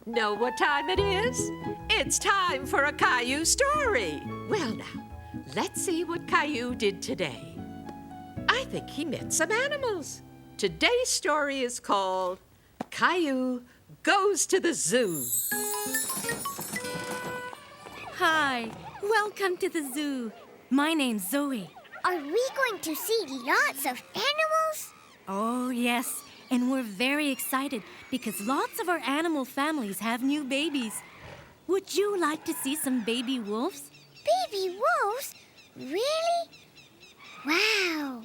Know what time it is? It's time for a Caillou story. Well now, let's see what Caillou did today. I think he met some animals. Today's story is called Caillou Goes to the Zoo. Hi, welcome to the zoo. My name's Zoe. Are we going to see lots of animals? Oh, yes, and we're very excited because lots of our animal families have new babies. Would you like to see some baby wolves? Baby wolves? Really? Wow.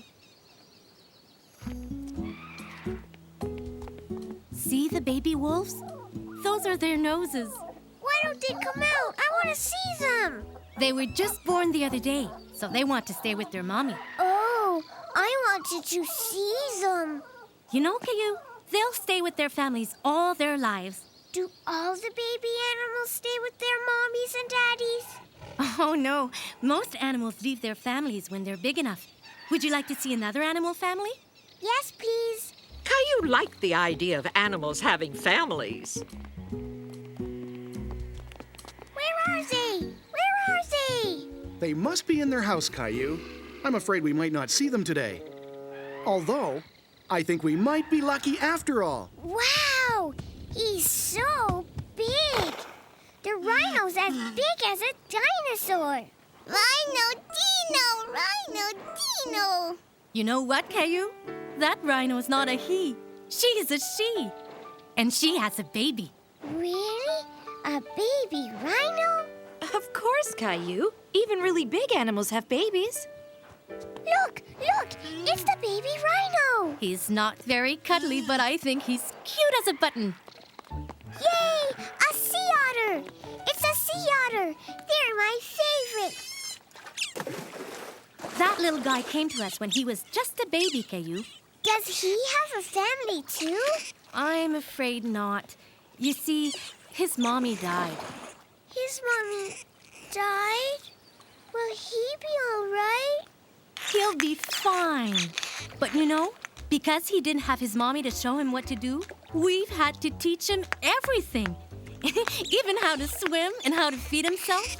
See the baby wolves? Those are their noses. Why don't they come out? I want to see them. They were just born the other day, so they want to stay with their mommy. Oh, I wanted to see them. You know, Caillou, they'll stay with their families all their lives. Do all the baby animals stay with their mommies and daddies? Oh, no. Most animals leave their families when they're big enough. Would you like to see another animal family? Yes, please. Caillou liked the idea of animals having families. Where are they? Where are they? They must be in their house, Caillou. I'm afraid we might not see them today. Although, I think we might be lucky after all. Wow! He's so big. The rhino's as big as a dinosaur. Rhino Dino! You know what, Caillou? That rhino's not a he. She's a she. And she has a baby. Really? A baby rhino? Of course, Caillou. Even really big animals have babies. Look! It's the baby rhino! He's not very cuddly, but I think he's cute as a button. Yay! A sea otter! It's a sea otter! They're my favorite! That little guy came to us when he was just a baby, Caillou. Does he have a family too? I'm afraid not. You see, his mommy died. His mommy died? Will he be all right? He'll be fine. But you know, because he didn't have his mommy to show him what to do, we've had to teach him everything. Even how to swim and how to feed himself.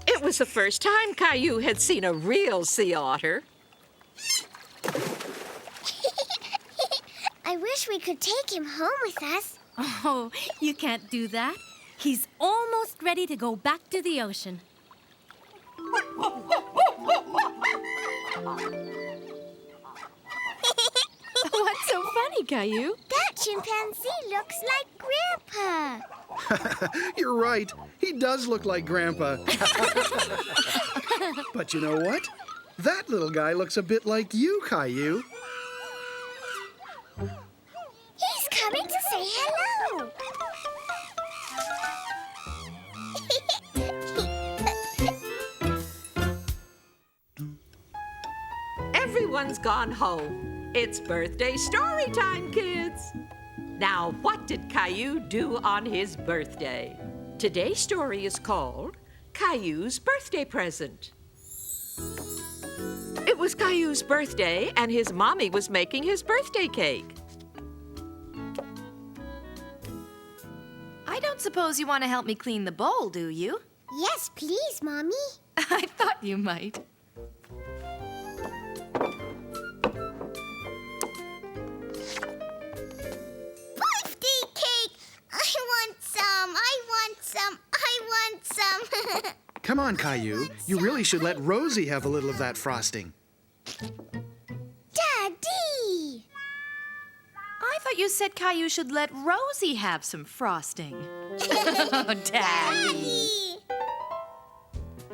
It was the first time Caillou had seen a real sea otter. I wish we could take him home with us. Oh, you can't do that. He's almost ready to go back to the ocean. What's so funny, Caillou? That chimpanzee looks like Grandpa. You're right. He does look like Grandpa. But you know what? That little guy looks a bit like you, Caillou. He's coming to say hello. Everyone's gone home. It's birthday story time, kids. Now, what did Caillou do on his birthday? Today's story is called Caillou's Birthday Present. It was Caillou's birthday, and his mommy was making his birthday cake. I don't suppose you want to help me clean the bowl, do you? Yes, please, Mommy. I thought you might. Birthday cake! I want some. Come on, Caillou. You really should let Rosie have a little of that frosting. Daddy! I thought you said Caillou should let Rosie have some frosting. Oh, Daddy.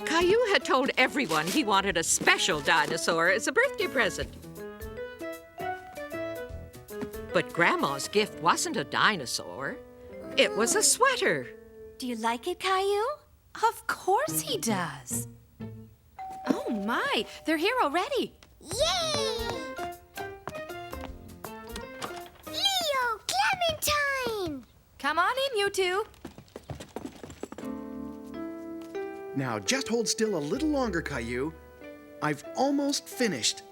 Caillou had told everyone he wanted a special dinosaur as a birthday present. But Grandma's gift wasn't a dinosaur. It was a sweater. Do you like it, Caillou? Of course he does. Oh, my. They're here already. Yay! Leo, Clementine! Come on in, you two. Now, just hold still a little longer, Caillou. I've almost finished.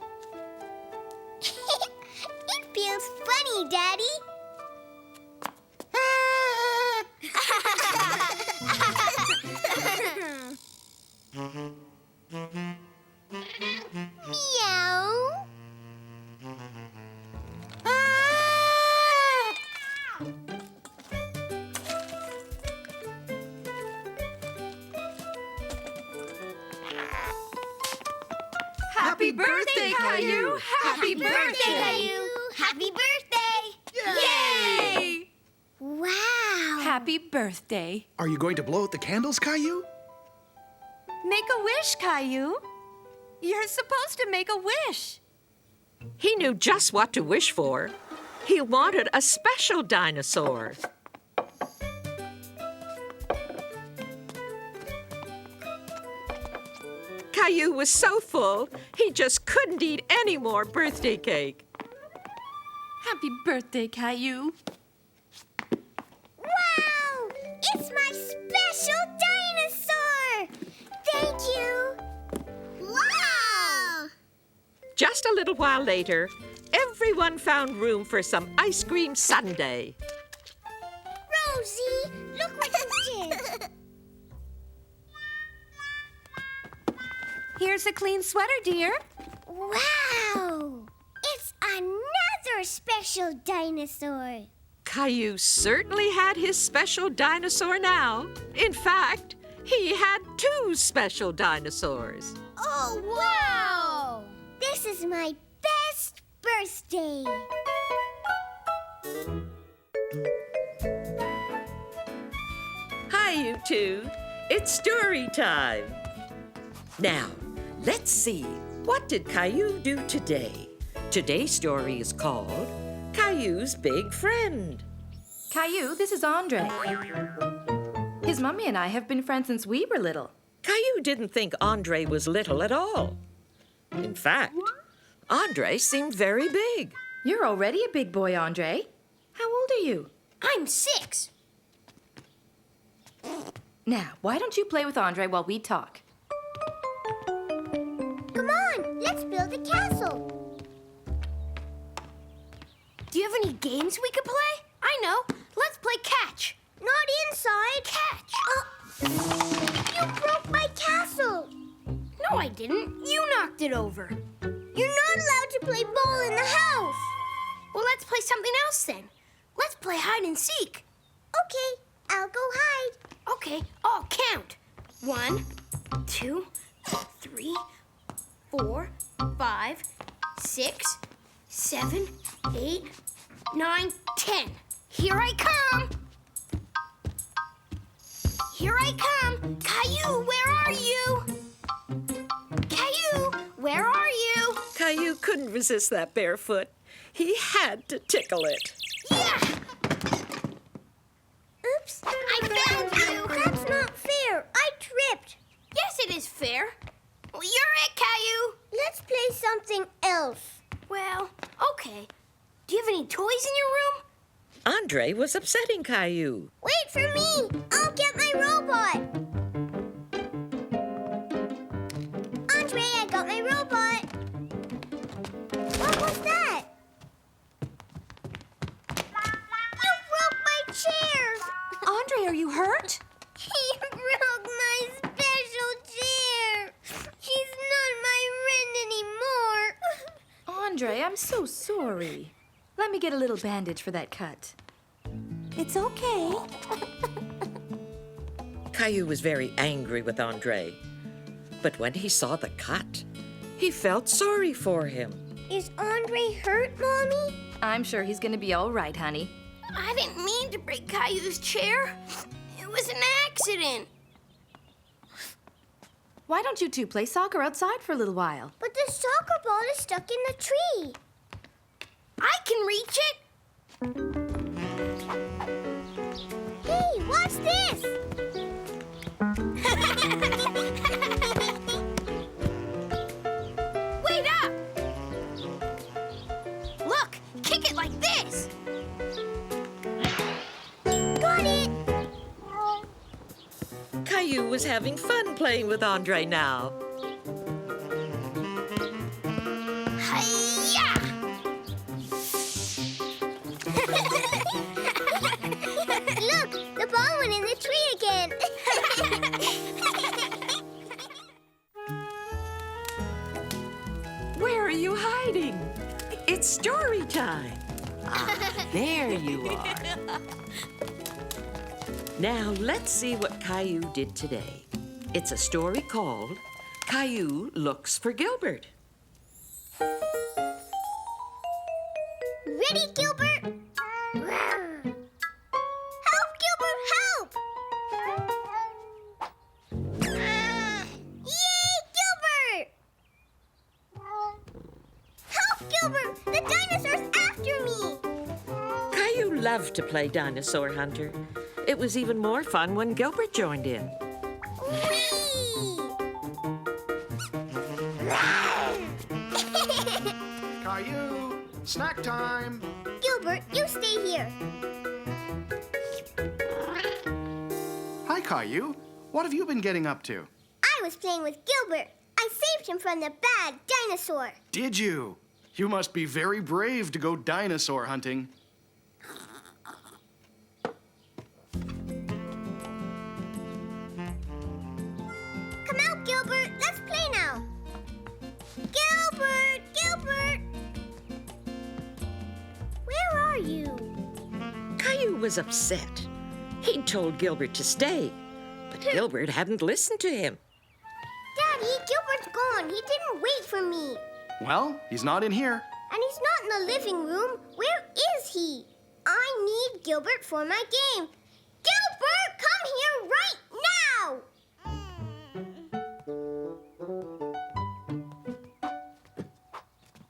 It feels funny, Daddy. Happy birthday, Caillou! Happy birthday! Caillou! Happy birthday! Yay! Wow! Happy birthday. Are you going to blow out the candles, Caillou? Make a wish, Caillou. You're supposed to make a wish. He knew just what to wish for. He wanted a special dinosaur. Caillou was so full, he just couldn't eat any more birthday cake. Happy birthday, Caillou. Wow! It's my special dinosaur! Thank you! Wow! Just a little while later, everyone found room for some ice cream sundae. Rosie, look what you did! Here's a clean sweater, dear. Wow! It's another special dinosaur! Caillou certainly had his special dinosaur now. In fact, he had 2 special dinosaurs. Oh, wow! This is my best birthday! Hi, you two. It's story time. Now, let's see. What did Caillou do today? Today's story is called Caillou's Big Friend. Caillou, this is Andre. His mommy and I have been friends since we were little. Caillou didn't think Andre was little at all. In fact, Andre seemed very big. You're already a big boy, Andre. How old are you? I'm 6. Now, why don't you play with Andre while we talk? Come on, let's build a castle. Do you have any games we could play? I know. Let's play catch. Not inside. Catch. You broke my castle. No, I didn't. You knocked it over. You're not allowed to play ball in the house. Well, let's play something else then. Let's play hide and seek. Okay, I'll go hide. Okay, I'll count. 1, 2, 3, 4, 5, 6, 7, 8, 9, 10. Here I come. Here I come. Caillou, where are you? Caillou, where are you? Caillou couldn't resist that bare foot. He had to tickle it. Yeah! Oops, I found you. That's not fair. I tripped. Yes, it is fair. Well, you're it, Caillou. Let's play something else. Well, okay. Do you have any toys in your room? Andre was upsetting Caillou. Wait for me. I'll get my robot. Andre, I got my robot. What was that? You broke my chairs. Andre, are you hurt? He broke my special chair. He's not my friend anymore. Andre, I'm so sorry. Let me get a little bandage for that cut. It's okay. Caillou was very angry with Andre. But when he saw the cut, he felt sorry for him. Is Andre hurt, Mommy? I'm sure he's gonna be all right, honey. I didn't mean to break Caillou's chair. It was an accident. Why don't you two play soccer outside for a little while? But the soccer ball is stuck in the tree. I can reach it. Hey, watch this. Wait up. Look, kick it like this. Got it. Caillou was having fun playing with Andre now. Hi-ya! Look, the ball went in the tree again. Where are you hiding? It's story time. Ah, there you are. Now, let's see what Caillou did today. It's a story called Caillou Looks for Gilbert. Ready, Gilbert? Help, Gilbert, help! Yay, Gilbert! Help, Gilbert! The dinosaur's after me! Caillou loved to play dinosaur hunter. It was even more fun when Gilbert joined in. Whee! Caillou, snack time. Gilbert, you stay here. Hi, Caillou. What have you been getting up to? I was playing with Gilbert. I saved him from the bad dinosaur. Did you? You must be very brave to go dinosaur hunting. Come out, Gilbert. Let's play now. Gilbert! Gilbert! Where are you? Caillou was upset. He'd told Gilbert to stay, but Gilbert hadn't listened to him. Daddy, Gilbert's gone. He didn't wait for me. Well, he's not in here. And he's not in the living room. Where is he? I need Gilbert for my game. Gilbert, come here right now!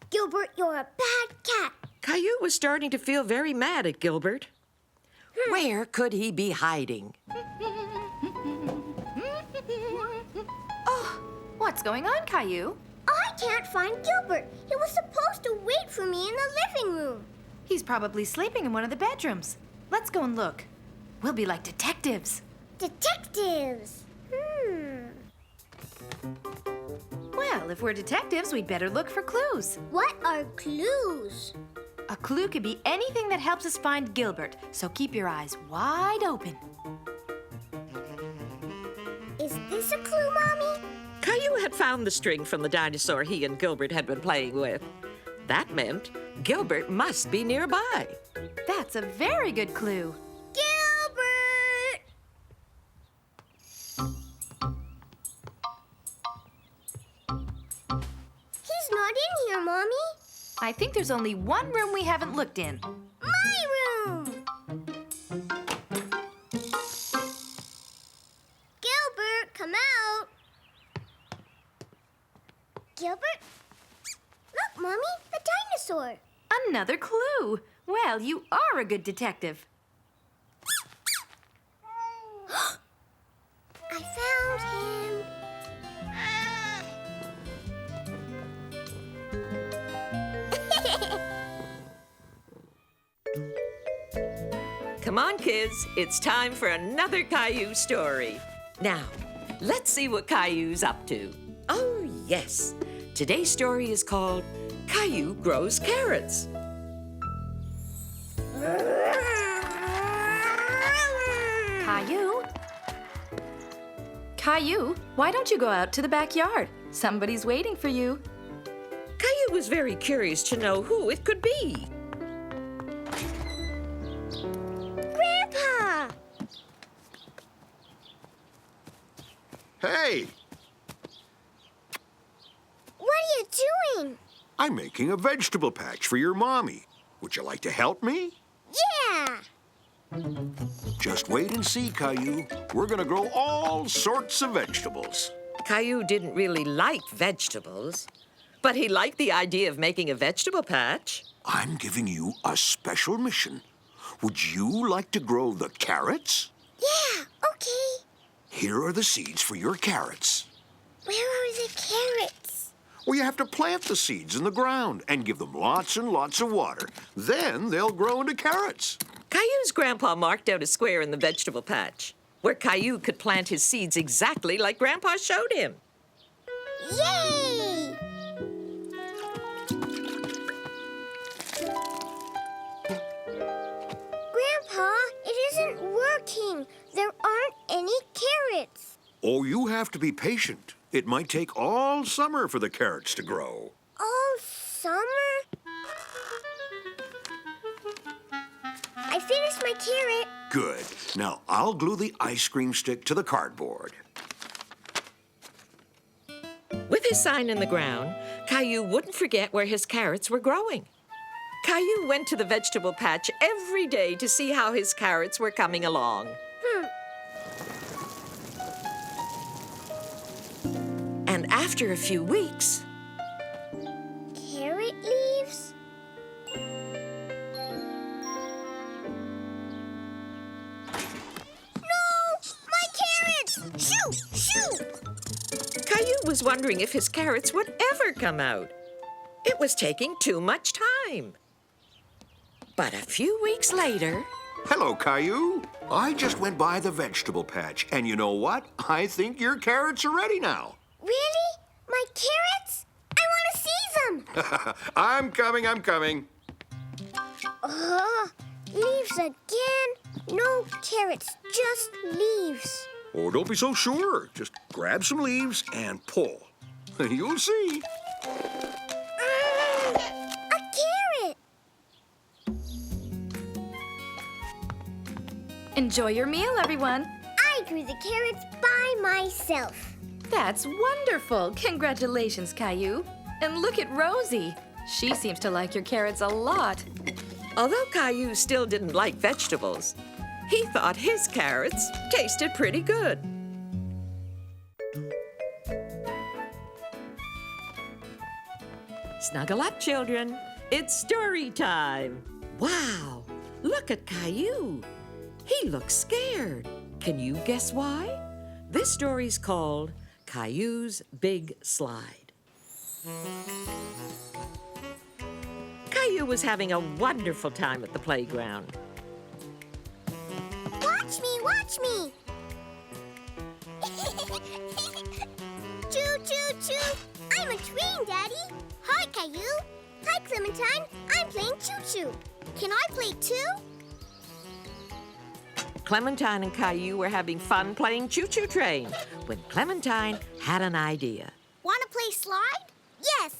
Gilbert, you're a bad cat. Caillou was starting to feel very mad at Gilbert. Where could he be hiding? What's going on, Caillou? I can't find Gilbert. He was supposed to wait for me in the living room. He's probably sleeping in one of the bedrooms. Let's go and look. We'll be like detectives. Detectives. Well, if we're detectives, we'd better look for clues. What are clues? A clue could be anything that helps us find Gilbert, so keep your eyes wide open. Is this a clue, Mommy? Caillou had found the string from the dinosaur he and Gilbert had been playing with. That meant Gilbert must be nearby. That's a very good clue. Gilbert! He's not in here, Mommy. I think there's only one room we haven't looked in. My room! Gilbert, come out. Gilbert? Look, Mommy, the dinosaur. Another clue. Well, you are a good detective. I found him. Come on, kids. It's time for another Caillou story. Now, let's see what Caillou's up to. Oh, yes. Today's story is called Caillou Grows Carrots. Caillou? Caillou, why don't you go out to the backyard? Somebody's waiting for you. Caillou was very curious to know who it could be. Grandpa! Hey, What are you doing? I'm making a vegetable patch for your mommy. Would you like to help me? Yeah! Just wait and see, Caillou. We're gonna grow all sorts of vegetables. Caillou didn't really like vegetables, but he liked the idea of making a vegetable patch. I'm giving you a special mission. Would you like to grow the carrots? Yeah, okay. Here are the seeds for your carrots. Where are the carrots? Well, you have to plant the seeds in the ground and give them lots and lots of water. Then they'll grow into carrots. Caillou's grandpa marked out a square in the vegetable patch where Caillou could plant his seeds exactly like Grandpa showed him. Yay! Grandpa, it isn't working. There aren't any carrots. Oh, you have to be patient. It might take all summer for the carrots to grow. All summer? I finished my carrot. Good. Now, I'll glue the ice cream stick to the cardboard. With his sign in the ground, Caillou wouldn't forget where his carrots were growing. Caillou went to the vegetable patch every day to see how his carrots were coming along. And after a few weeks, Carrot leaves? No! My carrots! Shoot! Shoot! Caillou was wondering if his carrots would ever come out. It was taking too much time. But a few weeks later... Hello, Caillou. I just went by the vegetable patch, and you know what? I think your carrots are ready now. Really? My carrots? I want to see them! I'm coming. Leaves again? No carrots, just leaves. Oh, don't be so sure. Just grab some leaves and pull. You'll see. A carrot! Enjoy your meal, everyone. I grew the carrots by myself. That's wonderful. Congratulations, Caillou. And look at Rosie. She seems to like your carrots a lot. Although Caillou still didn't like vegetables, he thought his carrots tasted pretty good. Snuggle up, children. It's story time. Wow, look at Caillou. He looks scared. Can you guess why? This story's called Caillou's Big Slide. Caillou was having a wonderful time at the playground. Watch me, watch me! Choo, choo, choo! I'm a train, Daddy! Hi, Caillou! Hi, Clementine! I'm playing choo-choo. Can I play too? Clementine and Caillou were having fun playing choo-choo train when Clementine had an idea. Want to play slide? Yes!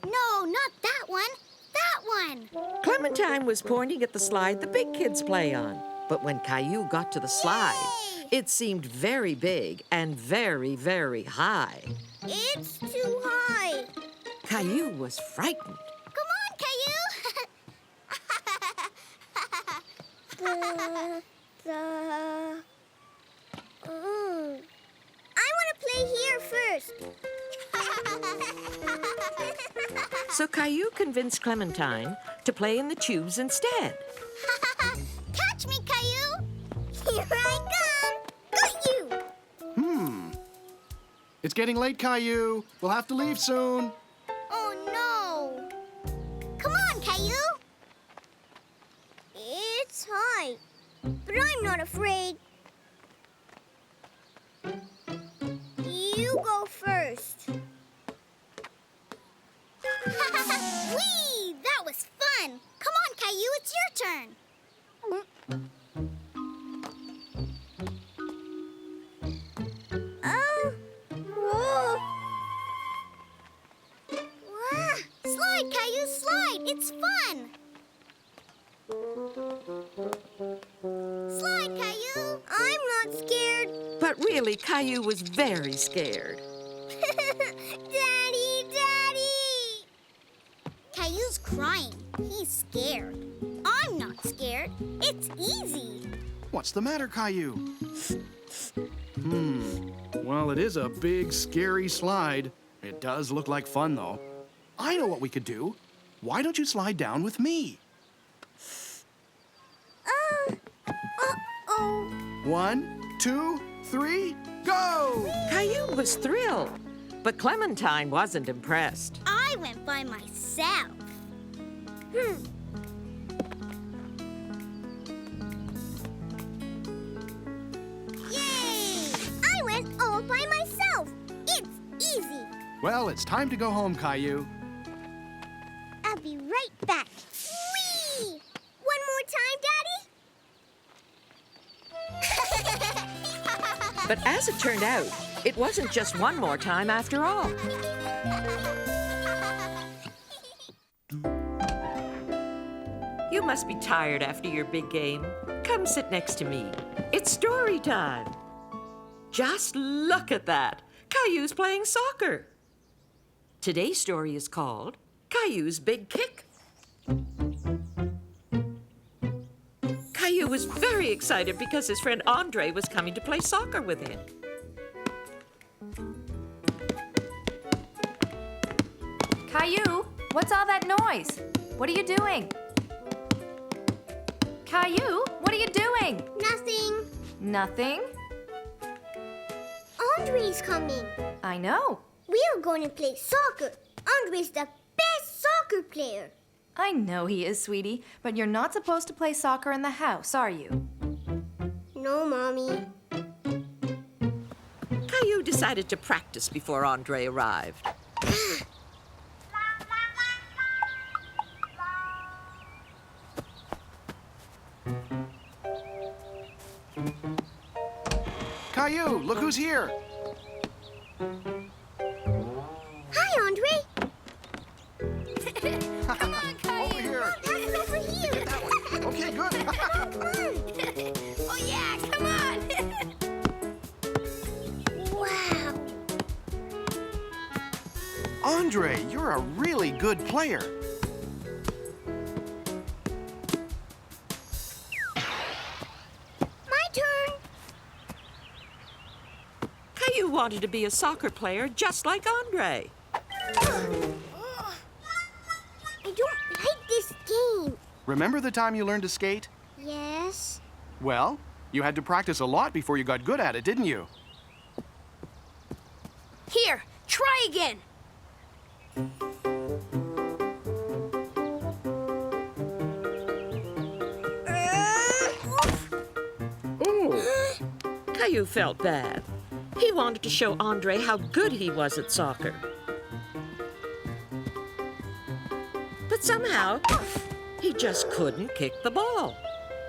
No, not that one. That one! Clementine was pointing at the slide the big kids play on. But when Caillou got to the slide, it seemed very big and very, very high. It's too high. Caillou was frightened. Come on, Caillou! I want to play here first. So Caillou convinced Clementine to play in the tubes instead. Catch me, Caillou! Here I come! Got you! It's getting late, Caillou. We'll have to leave soon. Oh, no! Come on, Caillou! It's high, but I'm not afraid. You go first. Whee! That was fun! Come on, Caillou, it's your turn. Whoa. Wow. Slide, Caillou, slide! It's fun! Slide, Caillou! I'm not scared. But really, Caillou was very scared. Daddy, Daddy! Caillou's crying. He's scared. I'm not scared. It's easy. What's the matter, Caillou? Well, it is a big, scary slide. It does look like fun, though. I know what we could do. Why don't you slide down with me? Uh-oh. 1, 2, 3, go! Caillou was thrilled, but Clementine wasn't impressed. I went by myself. Yay! I went all by myself. It's easy. Well, it's time to go home, Caillou. I'll be right back. Whee! One more time, Daddy? But as it turned out, it wasn't just one more time after all. You must be tired after your big game. Come sit next to me. It's story time. Just look at that. Caillou's playing soccer. Today's story is called Caillou's Big Kick. Caillou was very excited because his friend Andre was coming to play soccer with him. Caillou, what's all that noise? What are you doing? Caillou, what are you doing? Nothing. Nothing? Andre's coming. I know. We are going to play soccer. Andre's the best soccer player. I know he is, sweetie, but you're not supposed to play soccer in the house, are you? No, Mommy. Caillou decided to practice before Andre arrived. Caillou, look who's here. Hi, Andre. Come on, Caillou. Over here. Pass over here. Okay, good. Oh, yeah, come on. Wow. Andre, you're a really good player. My turn. Caillou wanted to be a soccer player just like Andre. I don't like this game. Remember the time you learned to skate? Yes. Well, you had to practice a lot before you got good at it, didn't you? Here, try again. Oh, Caillou felt bad. He wanted to show Andre how good he was at soccer. But somehow, he just couldn't kick the ball.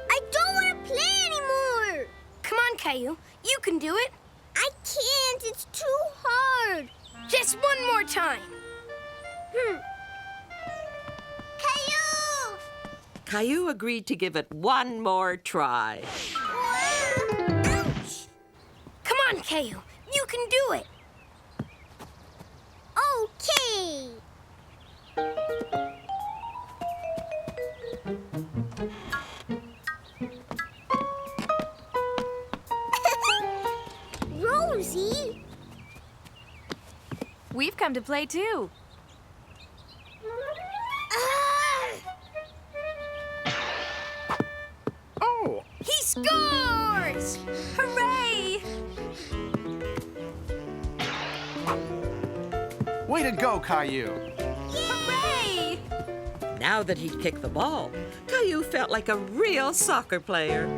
I don't want to play anymore. Come on, Caillou. You can do it. I can't. It's too hard. Just one more time. Caillou! Caillou agreed to give it one more try. Ouch! Come on, Caillou. You can do it. Okay. Rosie? We've come to play too. Oh, He scores! Hooray! way to go, Caillou. Hooray! Now that he'd kicked the ball, Caillou felt like a real soccer player.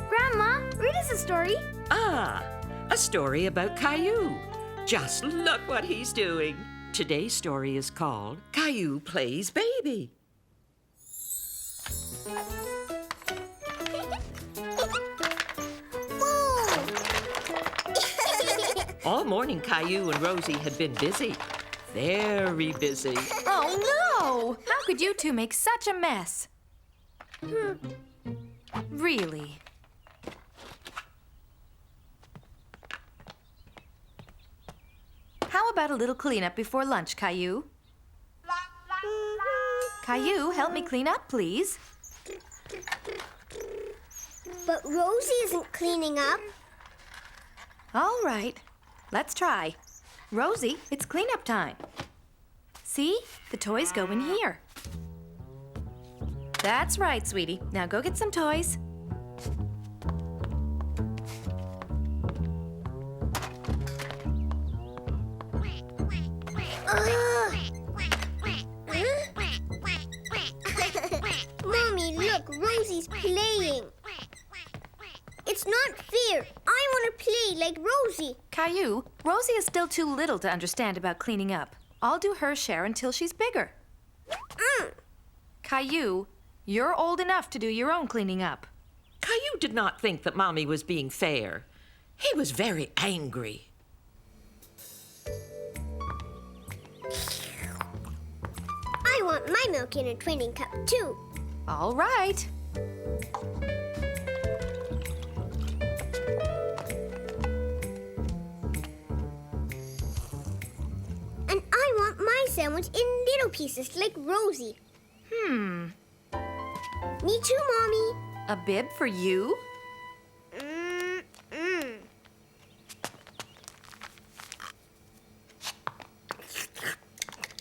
Grandma, read us a story. Ah, a story about Caillou. Just look what he's doing. Today's story is called Caillou Plays Baby. All morning, Caillou and Rosie had been busy. Very busy. Oh no! How could you two make such a mess? Really? How about a little cleanup before lunch, Caillou? Caillou, help me clean up, please. But Rosie isn't cleaning up. All right, let's try. Rosie, it's cleanup time. See? The toys go in here. That's right, sweetie. Now go get some toys. Mommy, look, Rosie's playing. It's not fair. I want to play like Rosie. Caillou, Rosie is still too little to understand about cleaning up. I'll do her share until she's bigger. Caillou, you're old enough to do your own cleaning up. Caillou did not think that Mommy was being fair. He was very angry. I want my milk in a training cup, too. All right. sandwich in little pieces like Rosie. Me too, Mommy. A bib for you?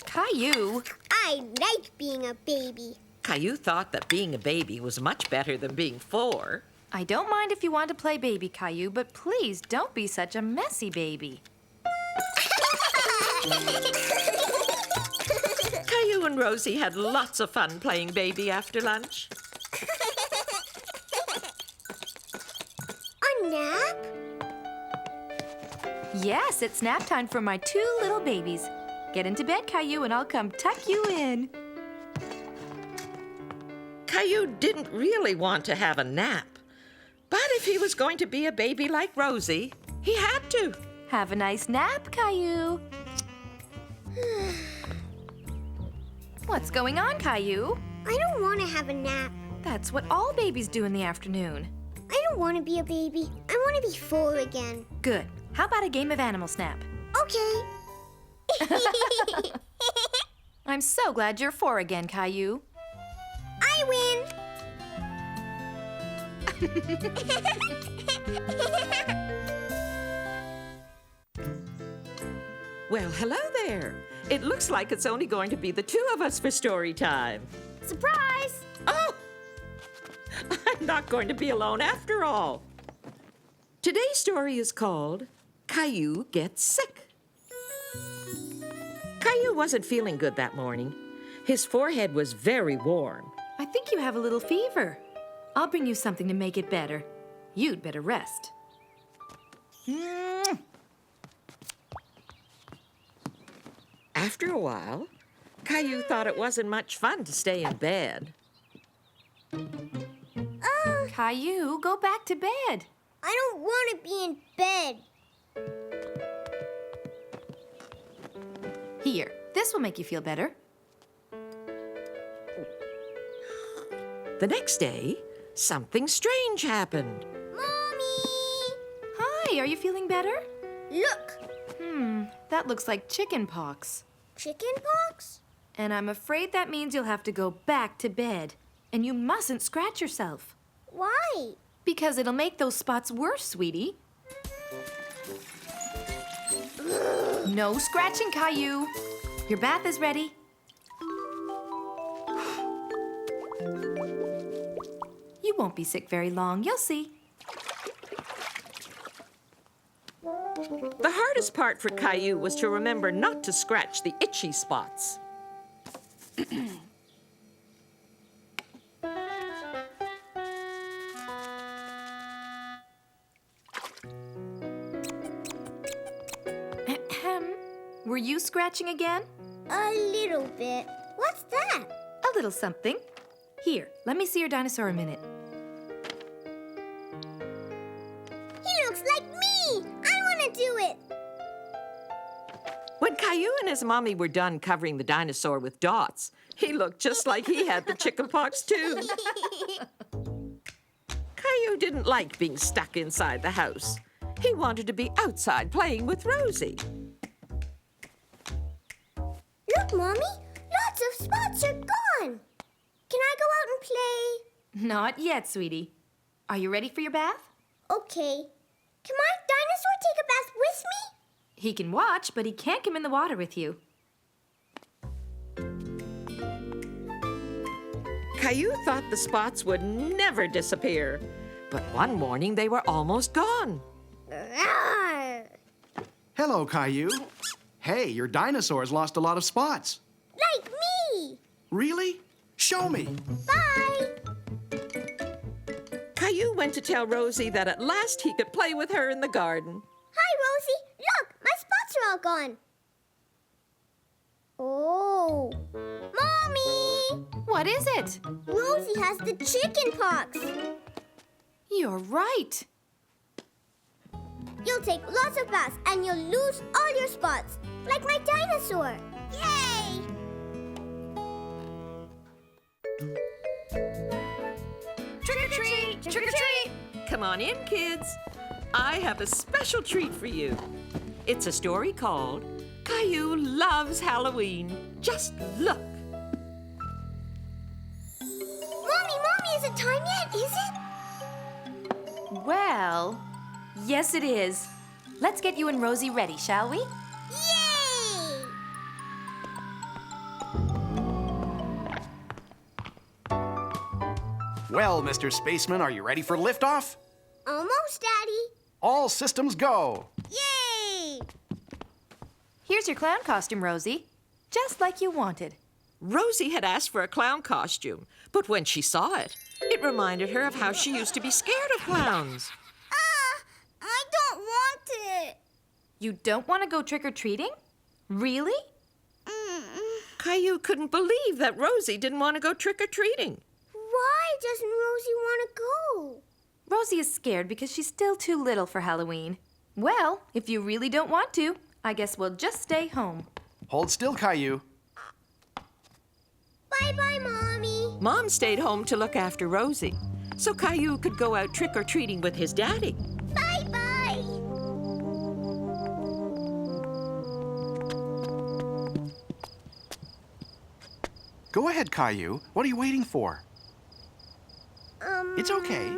Caillou. I like being a baby. Caillou thought that being a baby was much better than being 4. I don't mind if you want to play baby, Caillou, but please don't be such a messy baby. Caillou and Rosie had lots of fun playing baby after lunch. A nap? Yes, it's nap time for my 2 little babies. Get into bed, Caillou, and I'll come tuck you in. Caillou didn't really want to have a nap. But if he was going to be a baby like Rosie, he had to. Have a nice nap, Caillou. What's going on, Caillou? I don't want to have a nap. That's what all babies do in the afternoon. I don't want to be a baby. I want to be 4 again. Good. How about a game of Animal Snap? Okay. I'm so glad you're 4 again, Caillou. I win. Well, hello there. It looks like it's only going to be the 2 of us for story time. Surprise! Oh! I'm not going to be alone after all. Today's story is called Caillou Gets Sick. Caillou wasn't feeling good that morning. His forehead was very warm. I think you have a little fever. I'll bring you something to make it better. You'd better rest. After a while, Caillou thought it wasn't much fun to stay in bed. Caillou, go back to bed. I don't want to be in bed. Here, this will make you feel better. The next day, something strange happened. Mommy! Hi, are you feeling better? Look! That looks like chicken pox. Chicken pox? And I'm afraid that means you'll have to go back to bed. And you mustn't scratch yourself. Why? Because it'll make those spots worse, sweetie. No scratching, Caillou. Your bath is ready. You won't be sick very long, you'll see. The hardest part for Caillou was to remember not to scratch the itchy spots. Were you scratching again? A little bit. What's that? A little something. Here, let me see your dinosaur a minute. He looks like me! I want to do it! When Caillou and his mommy were done covering the dinosaur with dots, he looked just like he had the chickenpox too. Caillou didn't like being stuck inside the house. He wanted to be outside playing with Rosie. Look, Mommy! Lots of spots are gone! Can I go out and play? Not yet, sweetie. Are you ready for your bath? Okay. Can my dinosaur take a bath with me? He can watch, but he can't come in the water with you. Caillou thought the spots would never disappear, but one morning they were almost gone. Rawr. Hello, Caillou. Hey, your dinosaur's lost a lot of spots. Like me! Really? Show me. Bye! Caillou went to tell Rosie that at last he could play with her in the garden. Hi, Rosie! Look! My spots are all gone! Oh! Mommy! What is it? Rosie has the chicken pox! You're right. You'll take lots of baths and you'll lose all your spots, like my dinosaur. Yay! Trick or treat! Trick or treat! Come on in, kids. I have a special treat for you. It's a story called Caillou loves Halloween. Just look. Mommy, is it time yet? Is it? Well, yes it is. Let's get you and Rosie ready, shall we? Yay! Well, Mr. Spaceman, are you ready for liftoff? Almost, Daddy. All systems go. Yay! Here's your clown costume, Rosie. Just like you wanted. Rosie had asked for a clown costume, but when she saw it, it reminded her of how she used to be scared of clowns. I don't want it. You don't want to go trick-or-treating? Really? Caillou couldn't believe that Rosie didn't want to go trick-or-treating. Why doesn't Rosie want to go? Rosie is scared because she's still too little for Halloween. Well, if you really don't want to, I guess we'll just stay home. Hold still, Caillou. Bye-bye, Mommy. Mom stayed home to look after Rosie, so Caillou could go out trick-or-treating with his daddy. Bye-bye. Go ahead, Caillou. What are you waiting for? It's okay.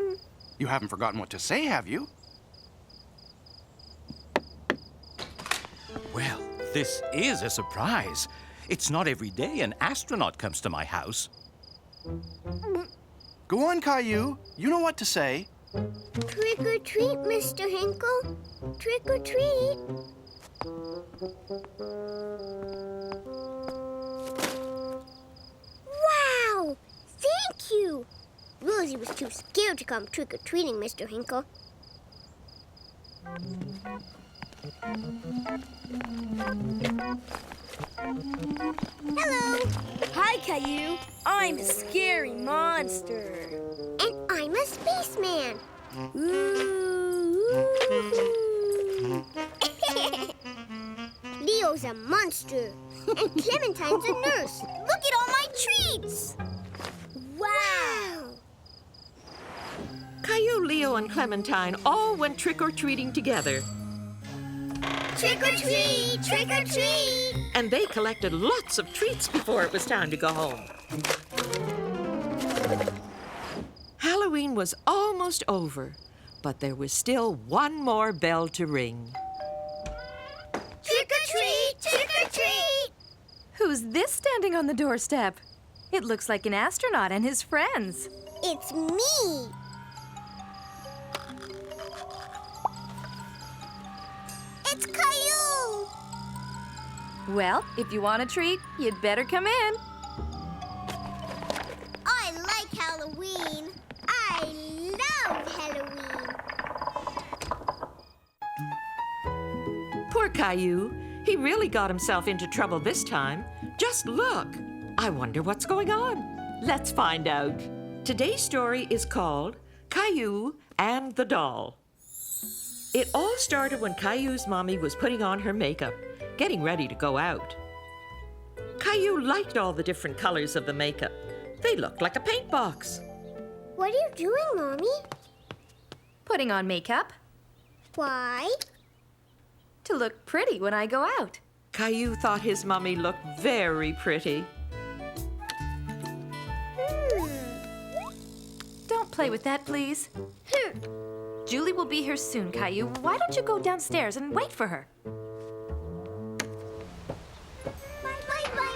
You haven't forgotten what to say, have you? Well, this is a surprise. It's not every day an astronaut comes to my house. Go on, Caillou. You know what to say. Trick or treat, Mr. Hinkle. Trick or treat. Wow! Thank you! Rosie was too scared to come trick or treating, Mr. Hinkle. Hello! Hi, Caillou. I'm a scary monster. And I'm a spaceman. Leo's a monster. And Clementine's a nurse. Look at all my treats! Wow! Caillou, Leo, and Clementine all went trick-or-treating together, Trick or treat! Trick or treat! and they collected lots of treats before it was time to go home. Halloween was almost over, but there was still one more bell to ring. Trick or treat! Trick or treat! Who's this standing on the doorstep? It looks like an astronaut and his friends. It's me! It's Caillou! Well, if you want a treat, you'd better come in. I like Halloween. I love Halloween. Poor Caillou. He really got himself into trouble this time. Just look. I wonder what's going on. Let's find out. Today's story is called Caillou and the Doll. It all started when Caillou's mommy was putting on her makeup, getting ready to go out. Caillou liked all the different colors of the makeup. They looked like a paint box. What are you doing, Mommy? Putting on makeup Why? to look pretty when I go out. Caillou thought his mommy looked very pretty. Don't play with that, please. Julie will be here soon, Caillou. Why don't you go downstairs and wait for her? Bye, Mommy.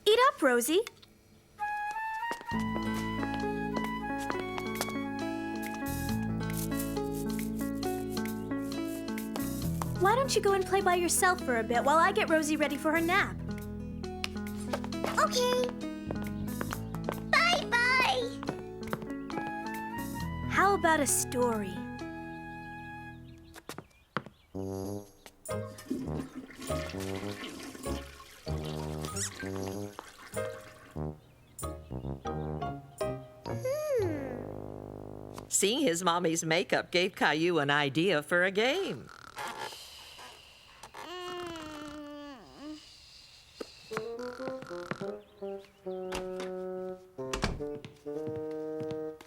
Eat up, Rosie. Why don't you go and play by yourself for a bit while I get Rosie ready for her nap? Okay. Bye-bye. How about a story? Seeing his mommy's makeup gave Caillou an idea for a game.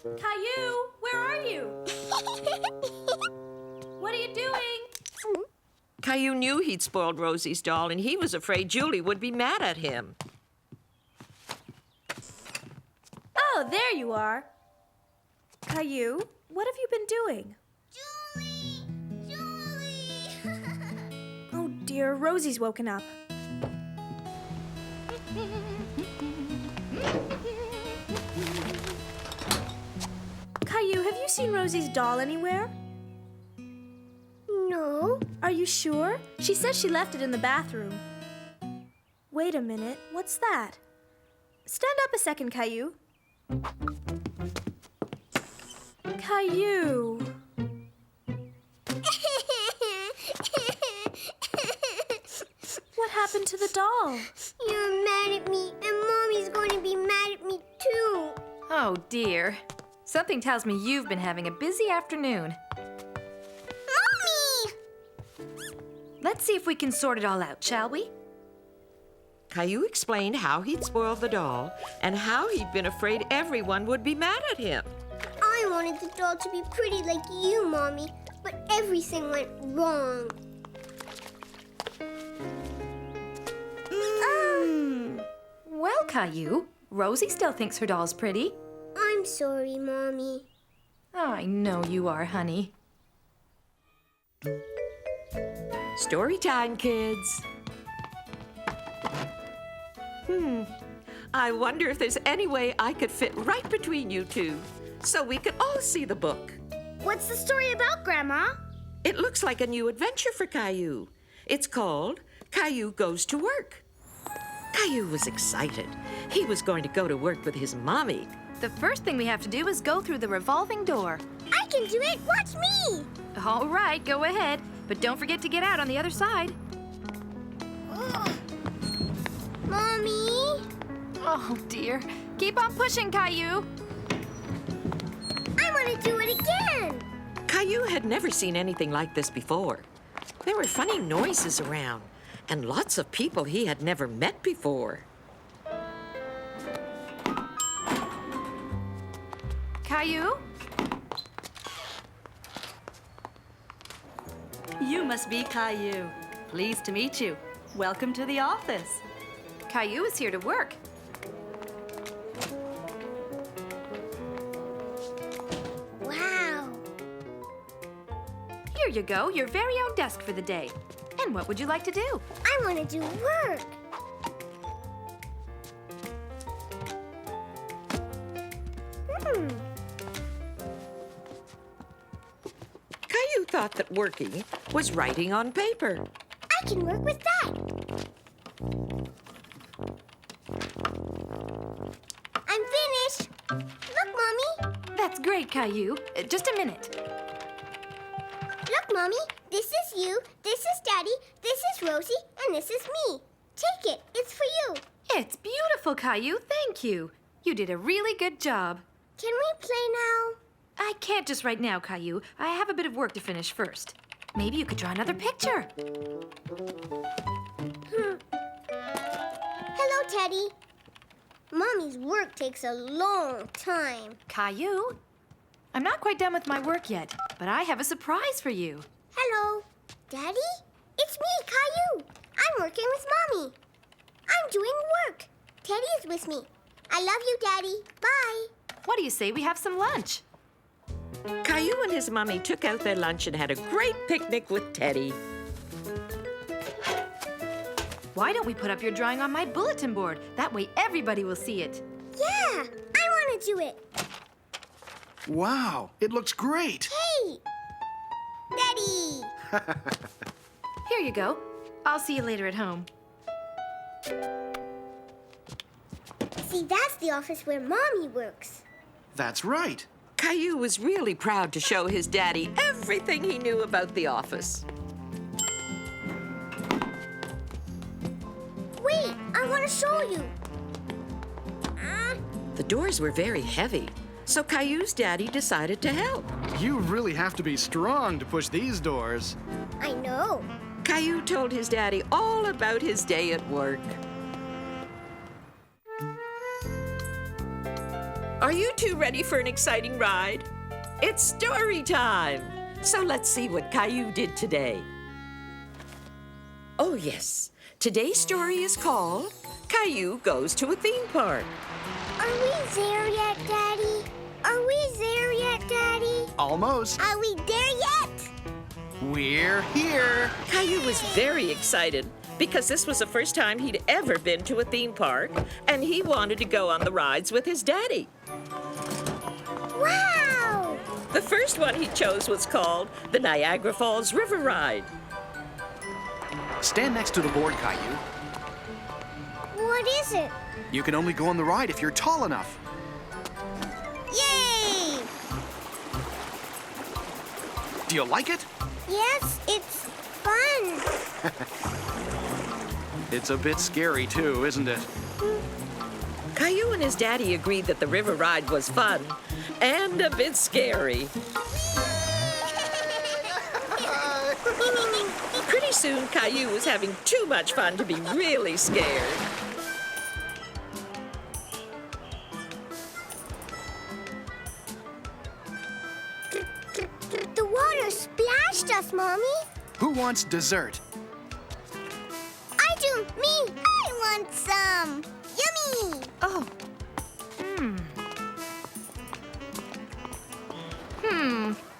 Caillou, where Caillou knew he'd spoiled Rosie's doll, and he was afraid Julie would be mad at him. Oh, there you are. Caillou, what have you been doing? Julie! Oh dear, Rosie's woken up. Caillou, have you seen Rosie's doll anywhere? No. Are you sure? She says she left it in the bathroom. Wait a minute, what's that? Stand up a second, Caillou. Caillou. What happened to the doll? You're mad at me, and Mommy's going to be mad at me too. Oh, dear. Something tells me you've been having a busy afternoon. Mommy! Let's see if we can sort it all out, shall we? Caillou explained how he'd spoiled the doll and how he'd been afraid everyone would be mad at him. I wanted the doll to be pretty like you, Mommy, but everything went wrong. Well, Caillou, Rosie still thinks her doll's pretty. I'm sorry, Mommy. Oh, I know you are, honey. Story time, kids. I wonder if there's any way I could fit right between you two so we could all see the book. What's the story about, Grandma? It looks like a new adventure for Caillou. It's called Caillou Goes to Work. Caillou was excited. He was going to go to work with his mommy. The first thing we have to do is go through the revolving door. I can do it. Watch me. All right, go ahead. But don't forget to get out on the other side. Mommy? Oh, dear. Keep on pushing, Caillou. I want to do it again. Caillou had never seen anything like this before. There were funny noises around and lots of people he had never met before. Caillou? You must be Caillou. Pleased to meet you. Welcome to the office. Caillou is here to work. Wow. Here you go, your very own desk for the day. And what would you like to do? I want to do work. Caillou thought that working was writing on paper. I can work with that. I'm finished. Look, Mommy. That's great, Caillou. Just a minute. Look, Mommy. This is you, this is Daddy, this is Rosie, and this is me. Take it. It's for you. It's beautiful, Caillou. Thank you. You did a really good job. Can we play now? I can't just right now, Caillou. I have a bit of work to finish first. Maybe you could draw another picture. Hello, Teddy. Mommy's work takes a long time. Caillou, I'm not quite done with my work yet, but I have a surprise for you. Hello. Daddy? It's me, Caillou. I'm working with Mommy. I'm doing work. Teddy is with me. I love you, Daddy. Bye. What do you say we have some lunch? Caillou and his mommy took out their lunch and had a great picnic with Teddy. Why don't we put up your drawing on my bulletin board? That way everybody will see it. Yeah, I want to do it. Wow, it looks great. Hey! Daddy! Here you go. I'll see you later at home. See, that's the office where Mommy works. That's right. Caillou was really proud to show his daddy everything he knew about the office. Wait, I want to show you. The doors were very heavy, so Caillou's daddy decided to help. You really have to be strong to push these doors. I know. Caillou told his daddy all about his day at work. Are you two ready for an exciting ride? It's story time! So let's see what Caillou did today. Oh, yes. Today's story is called Caillou Goes to a Theme Park. Are we there yet, Daddy? Are we there yet, Daddy? Almost. Are we there yet? We're here. Caillou was very excited because this was the first time he'd ever been to a theme park, and he wanted to go on the rides with his daddy. Wow! The first one he chose was called the Niagara Falls River Ride. Stand next to the board, Caillou. What is it? You can only go on the ride if you're tall enough. Yay! Do you like it? Yes, it's fun. It's a bit scary, too, isn't it? Caillou and his daddy agreed that the river ride was fun and a bit scary. Pretty soon, Caillou was having too much fun to be really scared. The water splashed us, Mommy. Who wants dessert? I do. Me. I want some. Yummy. Oh.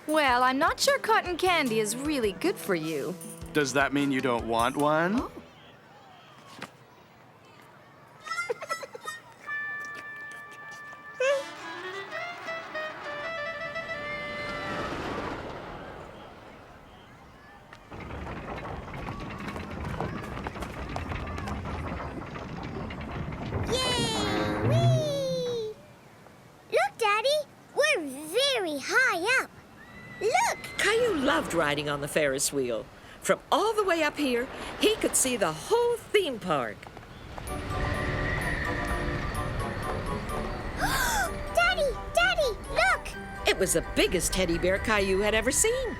Well, I'm not sure cotton candy is really good for you. Does that mean you don't want one? Oh. Yay! Whee! Look, Daddy. We're very high up. Look. Caillou loved riding on the Ferris wheel. From all the way up here, he could see the whole theme park. Daddy, Daddy, look. It was the biggest teddy bear Caillou had ever seen.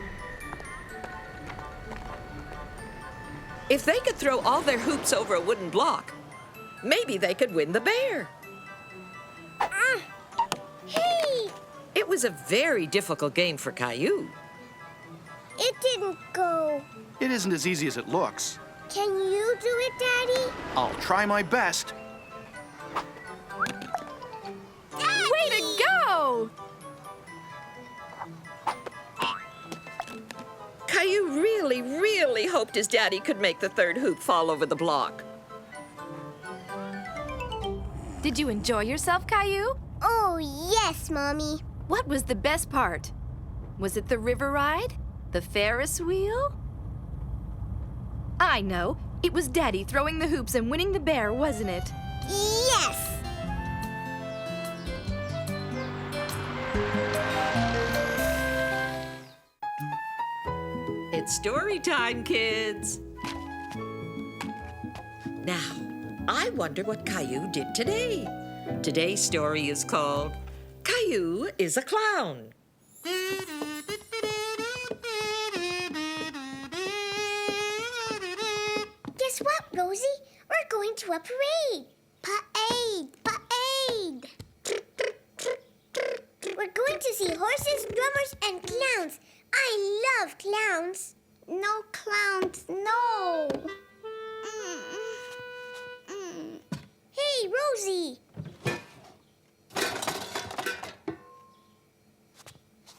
If they could throw all their hoops over a wooden block, maybe they could win the bear. Hey, It was a very difficult game for Caillou. it didn't go. It isn't as easy as it looks. Can you do it, Daddy? I'll try my best. Way to go! Caillou really, really hoped his daddy could make the third hoop fall over the block. Did you enjoy yourself, Caillou? Oh, yes, Mommy. What was the best part? Was it the river ride? The Ferris wheel? I know. It was Daddy throwing the hoops and winning the bear, wasn't it? Yes. It's story time, kids. Now, I wonder what Caillou did today. Today's story is called Caillou is a Clown. Guess what, Rosie? We're going to a parade. Parade. We're going to see horses, drummers, and clowns. I love clowns. No clowns, no. Hey, Rosie.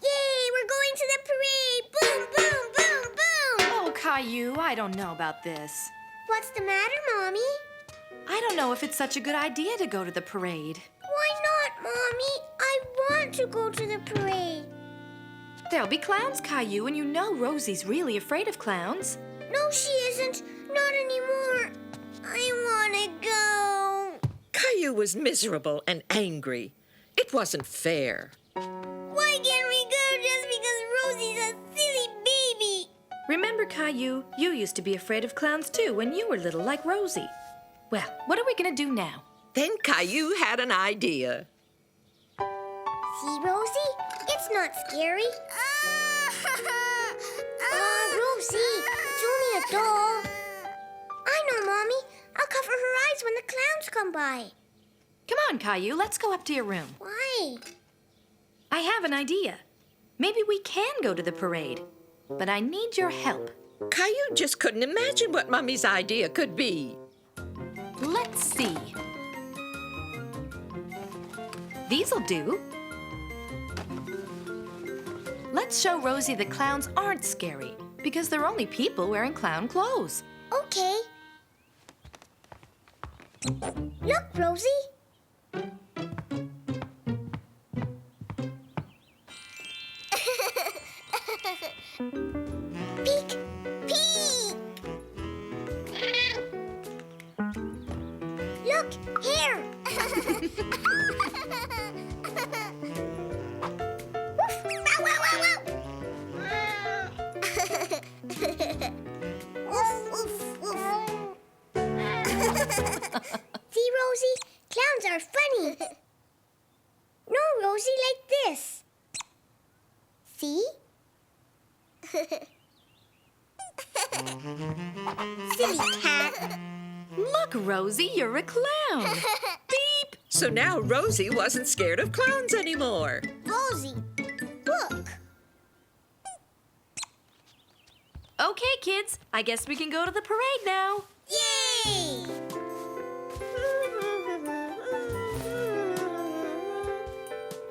Yay, we're going to the parade. Boom, boom, boom, boom. Oh, Caillou, I don't know about this. What's the matter, Mommy? I don't know if it's such a good idea to go to the parade. Why not, Mommy? I want to go to the parade. There'll be clowns, Caillou, and you know Rosie's really afraid of clowns. No, she isn't. Not anymore. I want to go. Caillou was miserable and angry. It wasn't fair. Why can't we go just because Rosie's a silly baby? Remember, Caillou, you used to be afraid of clowns too when you were little, like Rosie. Well, what are we gonna do now? Then Caillou had an idea. See, Rosie? It's not scary. Rosie, it's only a doll. I know, Mommy. I'll cover her eyes when the clowns come by. Come on, Caillou, let's go up to your room. Why? I have an idea. Maybe we can go to the parade, but I need your help. Caillou just couldn't imagine what Mummy's idea could be. Let's see. These'll do. Let's show Rosie that clowns aren't scary because they're only people wearing clown clothes. Okay. Look, Rosie. Peek! Peek! Look, here! Woof! Wow, wow, wow, wow! Woof, woof, woof. See, Rosie? Clowns are funny. No, Rosie, like this. See? Silly cat. Look, Rosie, you're a clown. Beep! So now Rosie wasn't scared of clowns anymore. Rosie, look. Okay, kids, I guess we can go to the parade now. Yay!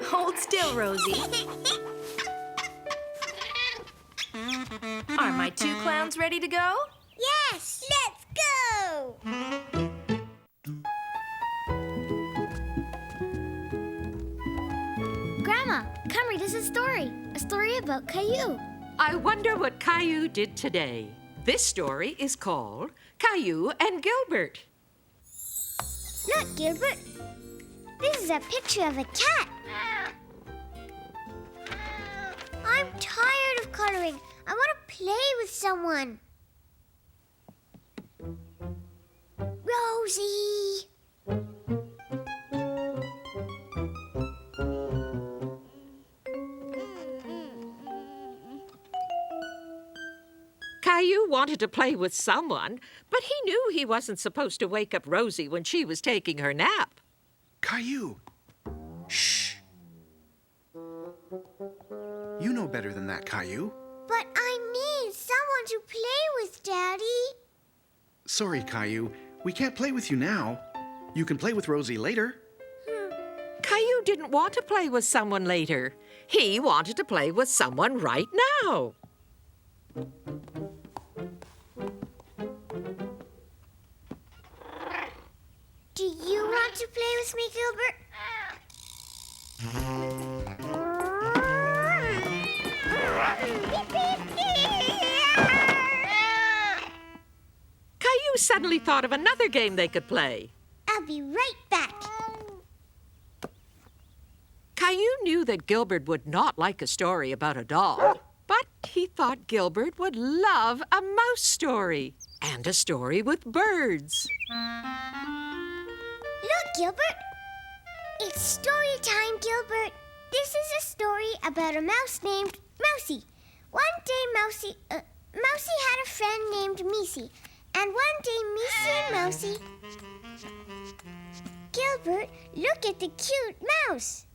Hold still, Rosie. Are my two clowns ready to go? Yes, let's go! Grandma, come read us a story about Caillou. I wonder what Caillou did today. This story is called Caillou and Gilbert. Look, Gilbert. This is a picture of a cat. I'm tired of coloring. I want to play with someone. Rosie. Caillou wanted to play with someone, but he knew he wasn't supposed to wake up Rosie when she was taking her nap. Caillou! Shh! You know better than that, Caillou. But I need someone to play with, Daddy. Sorry, Caillou. We can't play with you now. You can play with Rosie later. Caillou didn't want to play with someone later. He wanted to play with someone right now. Do you want to play with me, Gilbert? Caillou suddenly thought of another game they could play. I'll be right back. Caillou knew that Gilbert would not like a story about a dog, but he thought Gilbert would love a mouse story and a story with birds. Look, Gilbert. It's story time, Gilbert. This is a story about a mouse named Mousie. One day, Mousie had a friend named Miesie. And one day, Miesie and Mousie... Gilbert, look at the cute mouse.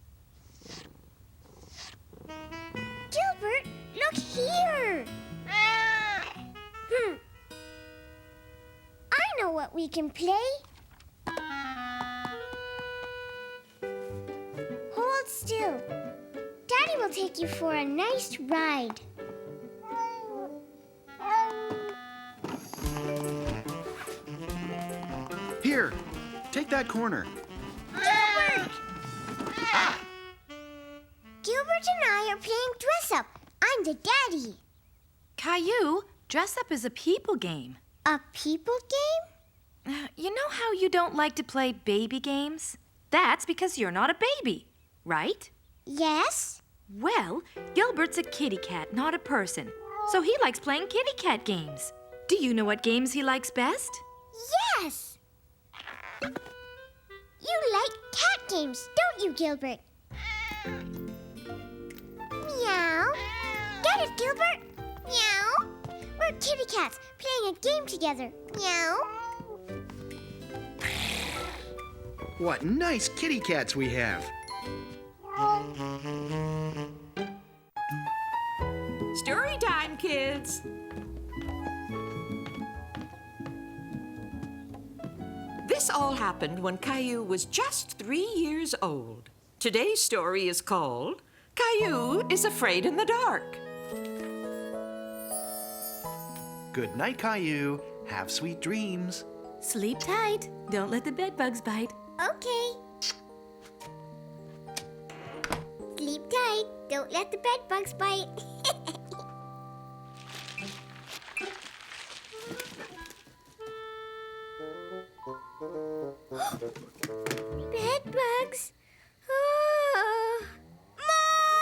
Gilbert, look here. I know what we can play. Hold still. Daddy will take you for a nice ride. Here, take that corner. Gilbert! Gilbert and I are playing dress-up. I'm the daddy. Caillou, dress up is a people game. A people game? You know how you don't like to play baby games? That's because you're not a baby, right? Yes. Well, Gilbert's a kitty cat, not a person. So he likes playing kitty cat games. Do you know what games he likes best? Yes. You like cat games, don't you, Gilbert? Meow. Get it, Gilbert? Meow. We're kitty cats playing a game together. Meow. What nice kitty cats we have. Story time, kids. This all happened when Caillou was just 3 years old. Today's story is called Caillou is Afraid in the Dark. Good night, Caillou. Have sweet dreams. Sleep tight. Don't let the bed bugs bite. Okay. Sleep tight. Don't let the bed bugs bite. Bed bugs. Oh.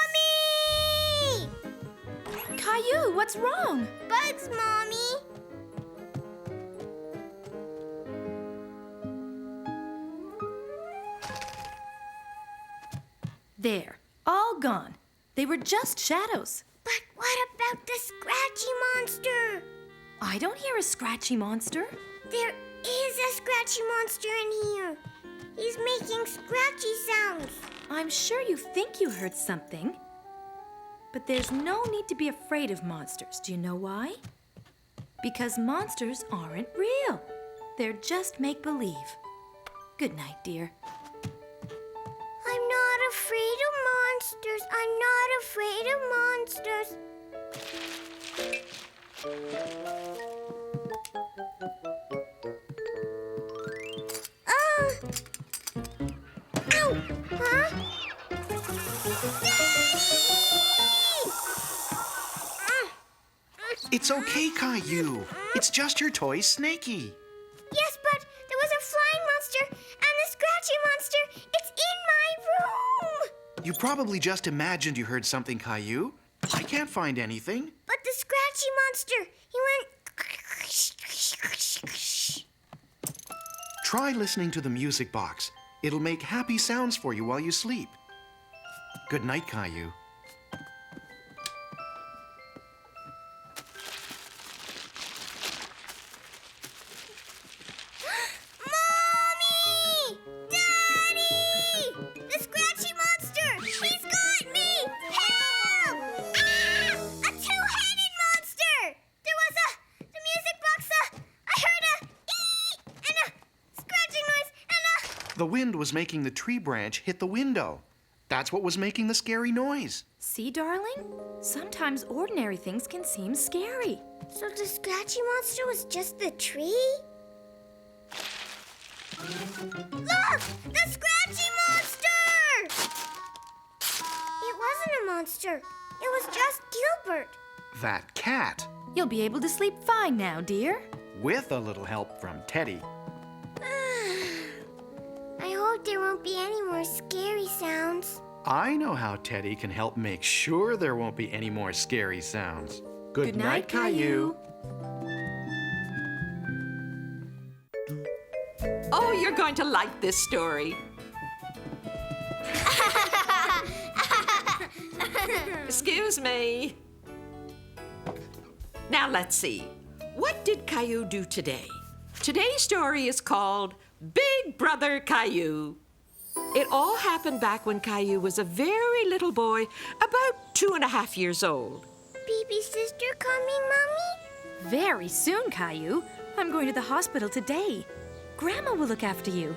Mommy! Caillou, what's wrong? Bugs, Mommy. There. All gone. They were just shadows. But what about the scratchy monster? I don't hear a scratchy monster. There is a scratchy monster in here. He's making scratchy sounds. I'm sure you think you heard something. But there's no need to be afraid of monsters. Do you know why? Because monsters aren't real. They're just make-believe. Good night, dear. I'm not afraid of monsters. I'm not afraid of monsters. Ow! Huh? It's okay, Caillou. It's just your toy, Snaky. Yes, but there was a flying monster and the scratchy monster. It's in my room. You probably just imagined you heard something, Caillou. I can't find anything. But the scratchy monster, he went... Try listening to the music box. It'll make happy sounds for you while you sleep. Good night, Caillou. Mommy! Daddy! The scratchy monster! He's got me! Help! Ah! A two-headed monster! There was the music box, I heard a ee and a scratching noise and a... The wind was making the tree branch hit the window. That's what was making the scary noise. See, darling? Sometimes ordinary things can seem scary. So the scratchy monster was just the tree? Look! The scratchy monster! It wasn't a monster. It was just Gilbert. That cat, You'll be able to sleep fine now, dear. with a little help from Teddy. I hope there won't be any more scary sounds. I know how Teddy can help make sure there won't be any more scary sounds. Good night, Caillou. Oh, you're going to like this story. Excuse me. Now let's see. What did Caillou do today? Today's story is called Big Brother Caillou. It all happened back when Caillou was a very little boy, about 2.5 years old. Baby sister coming, Mommy? Very soon, Caillou. I'm going to the hospital today. Grandma will look after you.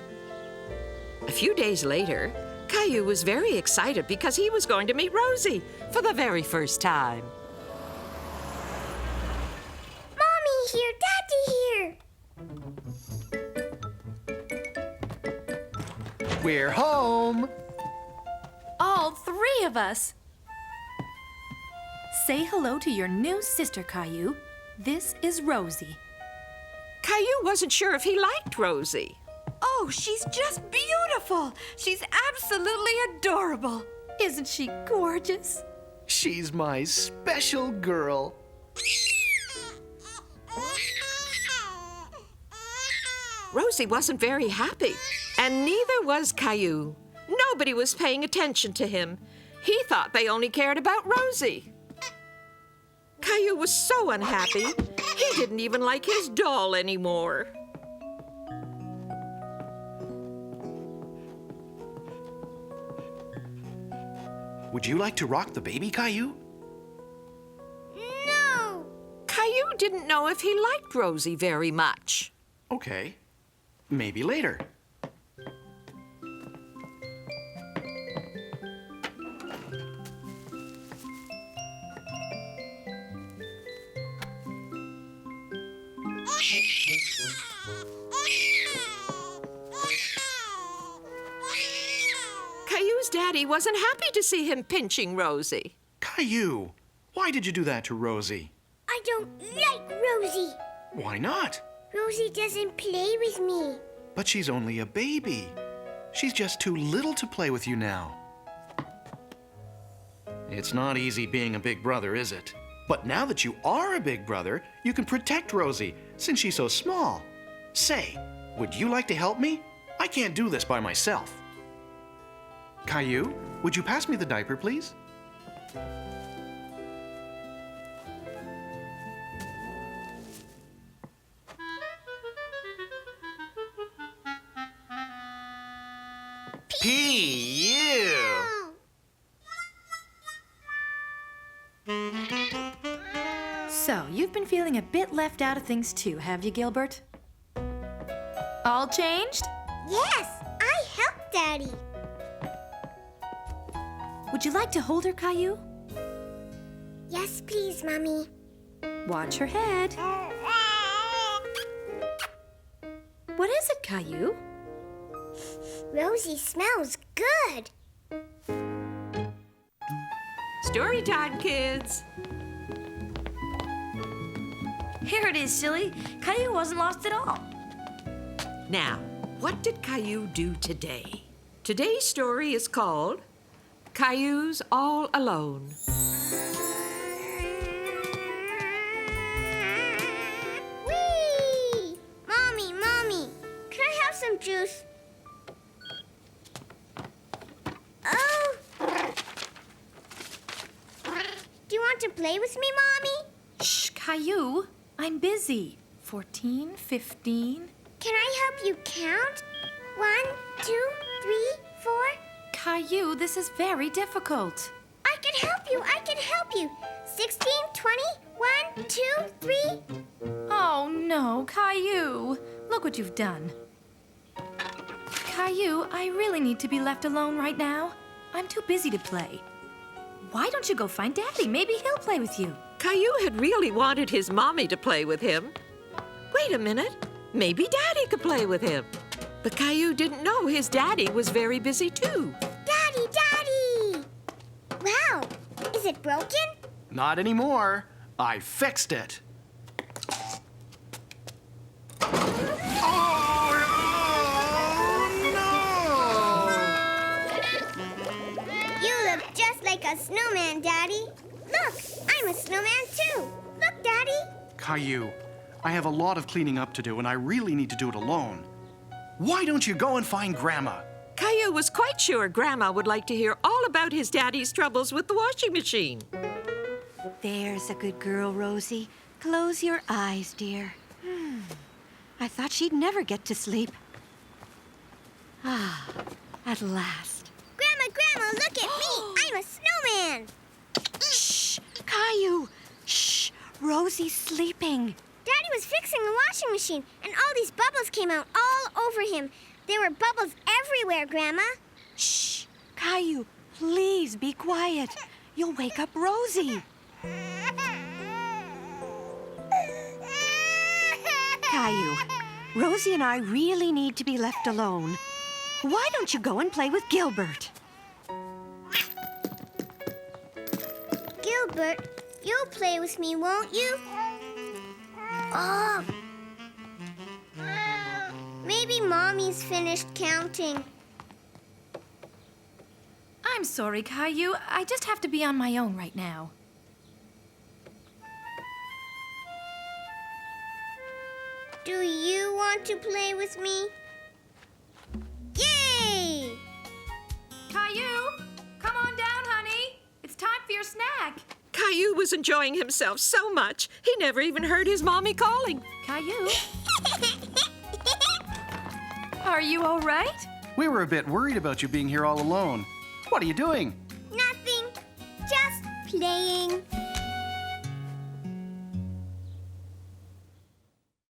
A few days later, Caillou was very excited because he was going to meet Rosie for the very first time. Mommy here, Daddy here. We're home. All three of us. Say hello to your new sister, Caillou. This is Rosie. Caillou wasn't sure if he liked Rosie. Oh, she's just beautiful. She's absolutely adorable. Isn't she gorgeous? She's my special girl. Rosie wasn't very happy, and neither was Caillou. Nobody was paying attention to him. He thought they only cared about Rosie. Caillou was so unhappy, he didn't even like his doll anymore. Would you like to rock the baby, Caillou? No. Caillou didn't know if he liked Rosie very much. Okay. maybe later. Caillou's daddy wasn't happy to see him pinching Rosie. Caillou, why did you do that to Rosie? I don't like Rosie. Why not? Rosie doesn't play with me. But she's only a baby. She's just too little to play with you now. It's not easy being a big brother, is it? But now that you are a big brother, you can protect Rosie, since she's so small. Say, would you like to help me? I can't do this by myself. Caillou, would you pass me the diaper, please? Caillou! So, you've been feeling a bit left out of things too, have you, Gilbert? All changed? Yes, I helped Daddy. Would you like to hold her, Caillou? Yes, please, Mommy. Watch her head. What is it, Caillou? Rosie smells good. Story time, kids. Here it is, silly. Caillou wasn't lost at all. Now, what did Caillou do today? Today's story is called Caillou's All Alone. Whee! Mommy, can I have some juice? Oh! Do you want to play with me, Mommy? Shh, Caillou. I'm busy. 14, 15. Can I help you count? 1, 2, 3, 4. Caillou, this is very difficult. I can help you. 16, 20, 1, 2, 3. Oh, no, Caillou. Look what you've done. Caillou, I really need to be left alone right now. I'm too busy to play. Why don't you go find Daddy? Maybe he'll play with you. Caillou had really wanted his mommy to play with him. Wait a minute. Maybe Daddy could play with him. But Caillou didn't know his daddy was very busy too. Daddy! Wow, is it broken? Not anymore. I fixed it. You look just like a snowman, Daddy. Look, I'm a snowman too. Look, Daddy. Caillou, I have a lot of cleaning up to do, and I really need to do it alone. Why don't you go and find Grandma? Caillou was quite sure Grandma would like to hear all about his daddy's troubles with the washing machine. There's a good girl, Rosie. Close your eyes, dear. I thought she'd never get to sleep. Ah, at last. Grandma, look at me. I'm a snowman. Shh, Caillou. Shh, Rosie's sleeping. Daddy was fixing the washing machine, and all these bubbles came out all over him. There were bubbles everywhere, Grandma. Shh, Caillou, please be quiet. You'll wake up Rosie. Caillou, Rosie and I really need to be left alone. Why don't you go and play with Gilbert? Gilbert, you'll play with me, won't you? Oh. Maybe Mommy's finished counting. I'm sorry, Caillou. I just have to be on my own right now. Do you want to play with me? Yay! Caillou, come on down, honey. It's time for your snack. Caillou was enjoying himself so much, he never even heard his mommy calling. Caillou, are you all right? We were a bit worried about you being here all alone. What are you doing? Nothing. Just playing.